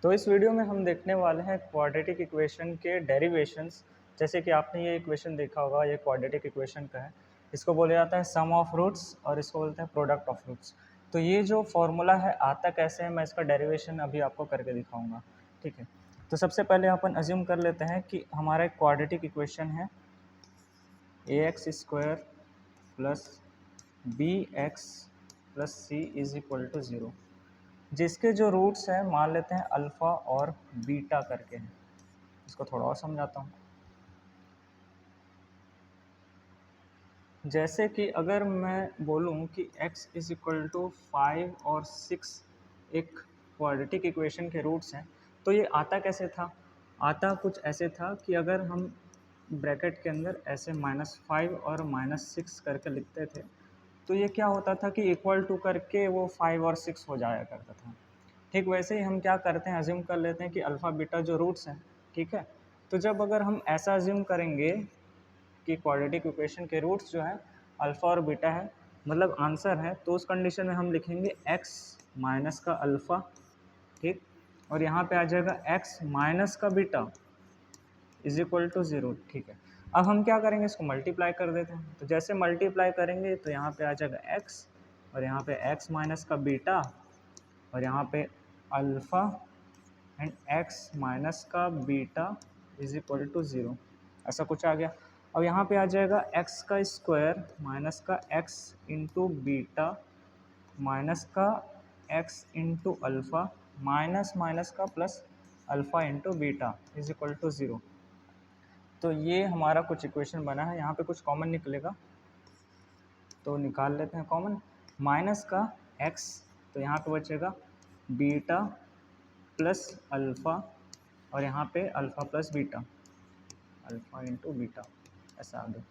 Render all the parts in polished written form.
तो इस वीडियो में हम देखने वाले हैं क्वाड्रेटिक इक्वेशन के डेरिवेशंस। जैसे कि आपने ये इक्वेशन देखा होगा, ये क्वाड्रेटिक इक्वेशन का है। इसको बोला जाता है सम ऑफ रूट्स और इसको बोलते हैं प्रोडक्ट ऑफ रूट्स। तो ये जो फॉर्मूला है आता कैसे है, मैं इसका डेरिवेशन अभी आपको करके दिखाऊंगा। ठीक है, तो सबसे पहले अपन अज्यूम कर लेते हैं कि हमारा एक क्वाड्रेटिक इक्वेशन है a x square plus b x plus c is equal to zero, जिसके जो रूट्स हैं मान लेते हैं अल्फ़ा और बीटा करके हैं। इसको थोड़ा और समझाता हूँ। जैसे कि अगर मैं बोलूँ कि x इज इक्वल टू 5 और 6 एक क्वाड्रेटिक इक्वेशन के रूट्स हैं, तो ये आता कैसे था? आता कुछ ऐसे था कि अगर हम ब्रैकेट के अंदर ऐसे -5 और -6 करके लिखते थे, तो ये क्या होता था कि इक्वल टू करके वो 5 और 6 हो जाया करता था। ठीक वैसे ही हम क्या करते हैं, अज्यूम कर लेते हैं कि अल्फ़ा बीटा जो रूट्स हैं, ठीक है। तो जब अगर हम ऐसा अज्यूम करेंगे कि क्वाड्रेटिक इक्वेशन के रूट्स जो है अल्फ़ा और बीटा है, मतलब आंसर है, तो उस कंडीशन में हम लिखेंगे x माइनस का अल्फ़ा, ठीक, और यहाँ पे आ जाएगा x माइनस का beta is equal to zero. ठीक है, अब हम क्या करेंगे, इसको मल्टीप्लाई कर देते हैं। तो जैसे मल्टीप्लाई करेंगे तो यहाँ पे आ जाएगा x और यहाँ पे x माइनस का बीटा और यहाँ पे अल्फ़ा एंड x माइनस का beta is equal to zero, ऐसा कुछ आ गया। अब यहाँ पे आ जाएगा x का स्क्वायर माइनस का x इंटू बीटा माइनस का x इंटू अल्फ़ा माइनस माइनस का plus alpha into beta is equal to zero. तो ये हमारा कुछ इक्वेशन बना है। यहाँ पे कुछ कॉमन निकलेगा तो निकाल लेते हैं कॉमन। माइनस का x, तो यहाँ पे बचेगा बीटा प्लस अल्फ़ा और यहाँ पे alpha plus beta, alpha into beta, ऐसा आ गया।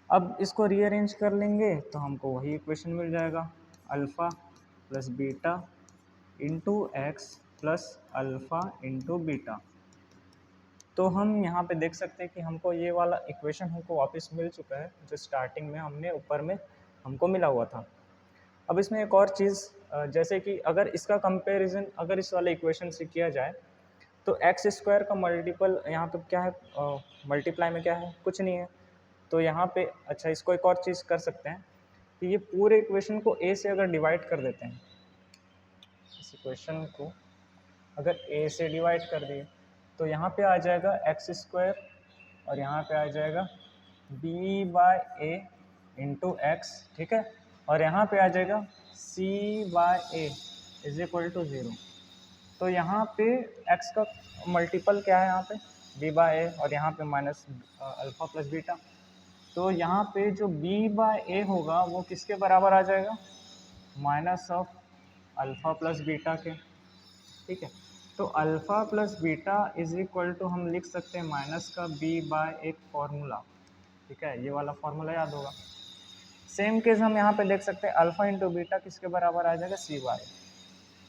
अब इसको रीअरेंज कर लेंगे तो हमको वही इक्वेशन मिल जाएगा, alpha plus beta into x plus alpha into beta. तो हम यहाँ पे देख सकते हैं कि हमको ये वाला इक्वेशन हमको वापस मिल चुका है जो स्टार्टिंग में हमने ऊपर में हमको मिला हुआ था। अब इसमें एक और चीज़, जैसे कि अगर इसका कंपैरिजन अगर इस वाले इक्वेशन से किया जाए तो एक्स स्क्वायर का मल्टीपल यहाँ पे क्या है, मल्टीप्लाई में क्या है, कुछ नहीं है। तो यहाँ पे अच्छा, इसको एक और चीज़ कर सकते हैं कि ये पूरे इक्वेशन को ए से अगर डिवाइड कर देते हैं, इस इक्वेशन को अगर ए से डिवाइड कर दिए तो यहाँ पे आ जाएगा एक्स स्क्वायर और यहाँ पे आ जाएगा b by a into x, ठीक है, और यहाँ पे आ जाएगा c by a is equal to zero. तो यहाँ पे x का मल्टीपल क्या है, यहाँ पे b बाय ए और यहाँ पे माइनस अल्फ़ा प्लस बीटा। तो यहाँ पे जो b बाय ए होगा वो किसके बराबर आ जाएगा, minus of alpha plus beta के, ठीक है। तो alpha plus beta is equal to हम लिख सकते हैं माइनस का b बाय एक फार्मूला, ठीक है, ये वाला फार्मूला याद होगा। सेम केस हम यहाँ पे देख सकते हैं अल्फ़ा इंटू बीटा किसके बराबर आ जाएगा, c बाय,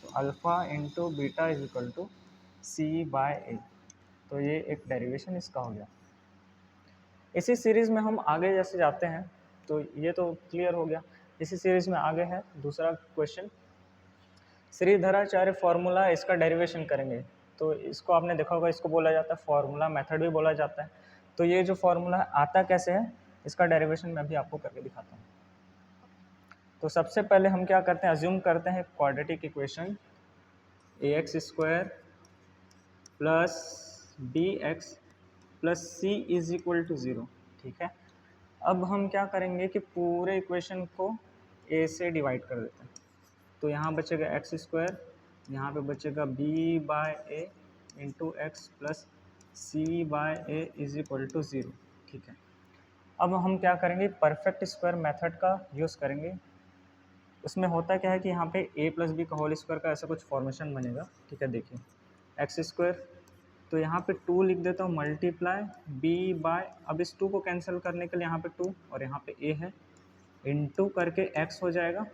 तो alpha into beta is equal to c by a. तो ये एक डेरिवेशन इसका हो गया। इसी सीरीज़ में हम आगे जैसे जाते हैं तो ये तो क्लियर हो गया। इसी सीरीज़ में आगे है दूसरा क्वेश्चन, श्रीधराचार्य फार्मूला, इसका डेरिवेशन करेंगे। तो इसको आपने देखा होगा, इसको बोला जाता है फार्मूला मेथड भी बोला जाता है। तो ये जो फार्मूला आता कैसे है, इसका डेरिवेशन मैं भी आपको करके दिखाता हूँ। तो सबसे पहले हम क्या करते हैं, अज्यूम करते हैं quadratic equation a x square plus b x plus c is equal to zero, ठीक है। अब हम क्या करेंगे कि पूरे इक्वेशन को ए से डिवाइड कर देते हैं। तो यहाँ बचेगा एक्स स्क्वायर, यहाँ पे बचेगा b by a into x plus c by a is equal to zero, ठीक है। अब हम क्या करेंगे, परफेक्ट स्क्वायर मेथड का यूज़ करेंगे। उसमें होता क्या है कि यहाँ पे ए प्लस बी का होल स्क्वायर का ऐसा कुछ फॉर्मेशन बनेगा, ठीक है। देखिए एक्स स्क्वायर, तो यहाँ पे 2 लिख देता हूँ मल्टीप्लाई बी बाय, अब इस 2 को कैंसिल करने के लिए यहाँ पे 2 और यहाँ पे ए है, इनटू करके x हो जाएगा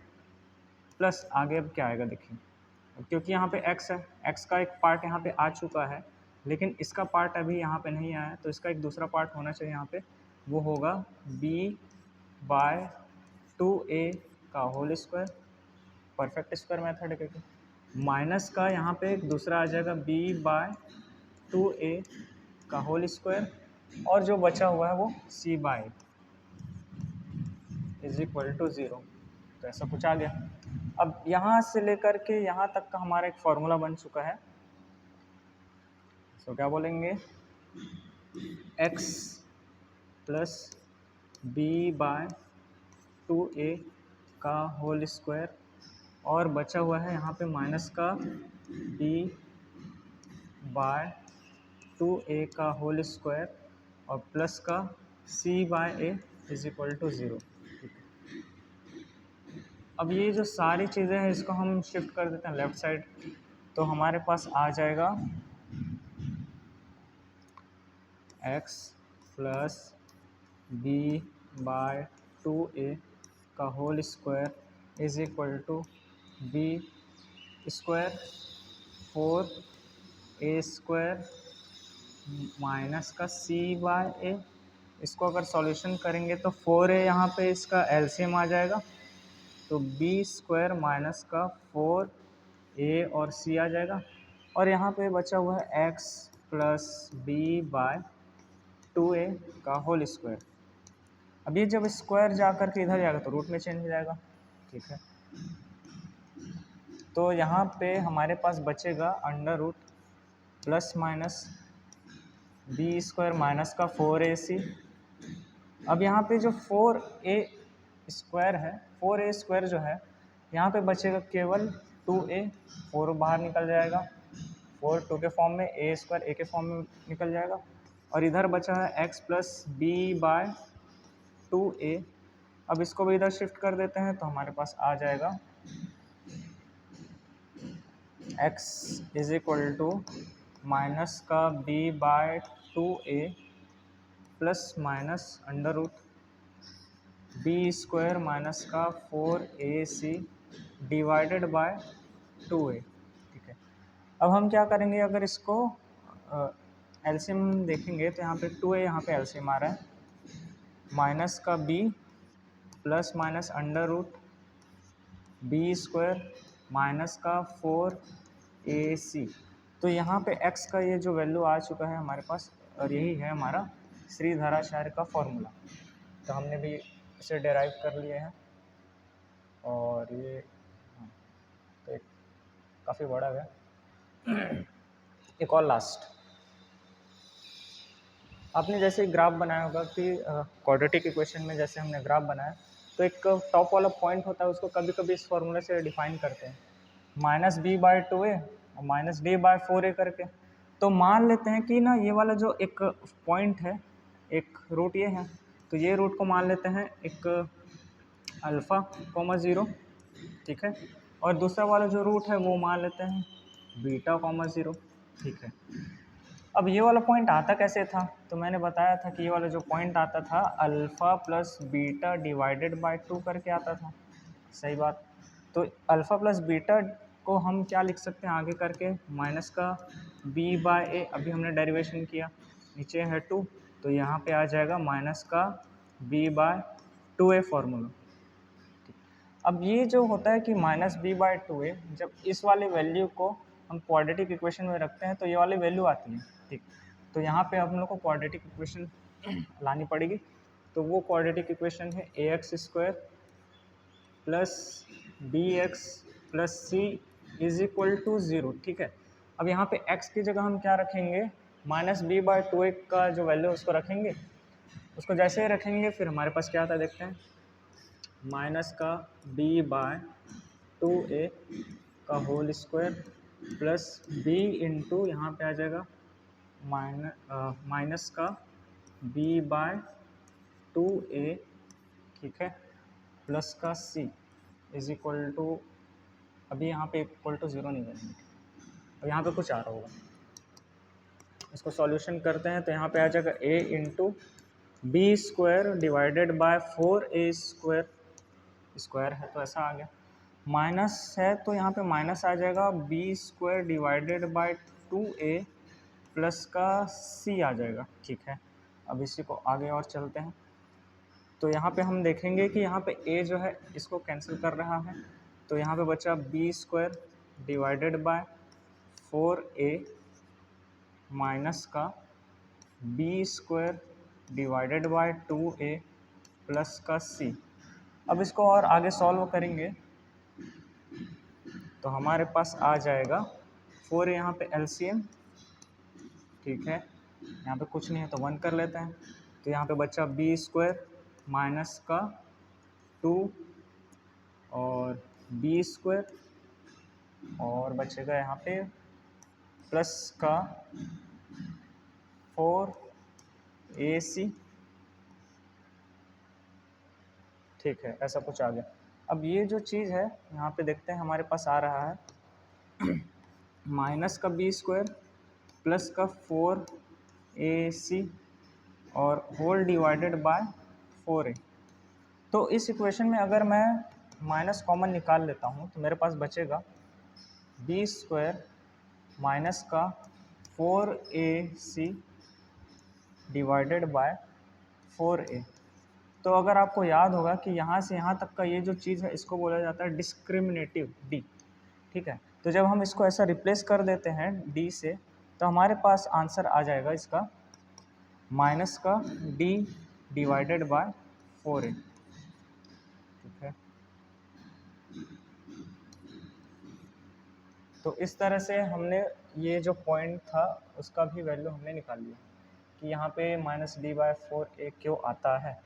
प्लस आगे अब क्या आएगा देखिए, क्योंकि यहाँ पे x है, x का एक पार्ट यहाँ पे आ चुका है लेकिन इसका पार्ट अभी यहाँ पे नहीं आया, तो इसका एक दूसरा पार्ट होना चाहिए यहाँ पे, वो होगा b बाय 2a का whole square, perfect square method है क्योंकि, माइनस का यहाँ पे एक दूसरा आ जाएगा b/2a का होल स्क्वायर, और जो बचा हुआ है वो c/a इज इक्वल टू 0। तो ऐसा कुछ आ गया। अब यहाँ से लेकर के यहाँ तक का हमारा एक फॉर्मूला बन चुका है। तो क्या बोलेंगे, x प्लस b/2a का होल स्क्वायर, और बचा हुआ है यहाँ पे माइनस का b/2a का होल स्क्वायर, और प्लस का c/a इज इक्वल टू 0। अब ये जो सारी चीज़ें हैं इसको हम शिफ्ट कर देते हैं लेफ़्ट साइड, तो हमारे पास आ जाएगा x प्लस b/2a का whole square is equal to b square 4a square minus का c/a। इसको अगर सॉल्यूशन करेंगे तो 4a यहाँ पे इसका एलसीएम आ जाएगा, तो b स्क्वायर माइनस का 4a और c आ जाएगा, और यहाँ पे बचा हुआ है x प्लस b/2a का होल स्क्वायर। अब ये जब स्क्वायर जा कर के इधर जाएगा तो रूट में चेंज हो जाएगा, ठीक है। तो यहाँ पे हमारे पास बचेगा under root plus minus b square minus का 4ac। अब यहाँ पे जो 4a स्क्वायर है, 4a स्क्वायर जो है यहाँ पे बचेगा केवल 2a, 4 बाहर निकल जाएगा, 4 2 के फॉर्म में, a स्क्वायर a के फॉर्म में निकल जाएगा, और इधर बचा है x प्लस b/2a। अब इसको भी इधर शिफ्ट कर देते हैं तो हमारे पास आ जाएगा x is equal to minus का b/2a plus minus under root b square minus का 4ac डिवाइडेड बाय 2a, ठीक है। अब हम क्या करेंगे, अगर इसको एलसीएम देखेंगे तो यहाँ पे 2a यहाँ पे एलसीएम आ रहा है, माइनस का b plus minus under root b square minus का 4ac। तो यहाँ पे x का ये जो वैल्यू आ चुका है हमारे पास, और यही है हमारा श्रीधराचार्य का फॉर्मूला। तो हमने भी इसे डेराइव कर लिए हैं, और ये तो एक काफ़ी बड़ा है। एक और लास्ट, आपने जैसे ग्राफ बनाया होगा कि क्वाड्रेटिक इक्वेशन में जैसे हमने ग्राफ बनाया, तो एक टॉप वाला पॉइंट होता है, उसको कभी कभी इस फॉर्मूले से डिफाइन करते हैं, -b/2a और -d/4a करके। तो मान लेते हैं कि ना ये वाला जो एक पॉइंट है, एक रूट ये है, तो ये रूट को मान लेते हैं एक अल्फ़ा कॉमा 0, ठीक है, और दूसरा वाला जो रूट है वो मान लेते हैं बीटा कॉमा 0, ठीक है। अब ये वाला पॉइंट आता कैसे था, तो मैंने बताया था कि ये वाला जो पॉइंट आता था alpha plus beta divided by 2 करके आता था, सही बात। तो अल्फ़ा प्लस बीटा को हम क्या लिख सकते हैं आगे करके, माइनस का b/a, अभी हमने डेरिवेशन किया, नीचे है 2, तो यहाँ पे आ जाएगा माइनस का b/2a फॉर्मूला। अब ये जो होता है कि -b/2a, जब इस वाले वैल्यू को हम क्वाड्रेटिक इक्वेशन में रखते हैं तो ये वाली वैल्यू आती है, ठीक। तो यहाँ पे हम लोग को क्वाड्रेटिक इक्वेशन लानी पड़ेगी, तो वो क्वाड्रेटिक इक्वेशन है ax square plus bx plus c is equal to 0, ठीक है। अब यहाँ पे x की जगह हम क्या रखेंगे, -b/2a का जो वैल्यू उसको रखेंगे, उसको जैसे ही रखेंगे फिर हमारे पास क्या आता है देखते हैं, माइनस का b/2a का whole square plus b into यहाँ पे आ जाएगा माइनस का b/2a, ठीक है, प्लस का c इज इक्वल टू, अभी यहाँ पे इक्वल टू 0 नहीं करेंगे, अब यहाँ पे कुछ आ रहा होगा, इसको सॉल्यूशन करते हैं तो यहाँ पे आ जाएगा a into b square divided by 4a square, square है तो ऐसा आ गया, माइनस है तो यहाँ पे माइनस आ जाएगा b square divided by 2a plus का c आ जाएगा, ठीक है। अब इसी को आगे और चलते हैं, तो यहाँ पे हम देखेंगे कि यहाँ पे a जो है इसको कैंसिल कर रहा है, तो यहाँ पे बचा b square divided by 4a minus का b square divided by 2a plus का c। अब इसको और आगे सॉल्व करेंगे तो हमारे पास आ जाएगा 4 यहाँ पे एलसीएम, ठीक है, यहाँ पे कुछ नहीं है तो 1 कर लेते हैं, तो यहाँ पे बचा बी स्क्वायर माइनस का 2 और बी स्क्वायर और बचेगा यहाँ पे प्लस का 4ac, ठीक है, ऐसा कुछ आ गया। अब ये जो चीज़ है यहाँ पे देखते हैं हमारे पास आ रहा है माइनस का बी स्क्वायर प्लस का 4ac और होल डिवाइडेड बाय 4a। तो इस इक्वेशन में अगर मैं माइनस कॉमन निकाल लेता हूँ तो मेरे पास बचेगा बी स्क्वायर माइनस का 4ac डिवाइडेड बाय 4a। तो अगर आपको याद होगा कि यहाँ से यहाँ तक का ये जो चीज़ है इसको बोला जाता है डिस्क्रिमिनेटिव डी, ठीक है। तो जब हम इसको ऐसा रिप्लेस कर देते हैं डी से तो हमारे पास आंसर आ जाएगा इसका माइनस का डी डिवाइडेड बाय 4a, ठीक है। तो इस तरह से हमने ये जो पॉइंट था उसका भी वैल्यू हमने निकाल लिया कि यहाँ पे माइनस डी बाय 4a क्यों आता है।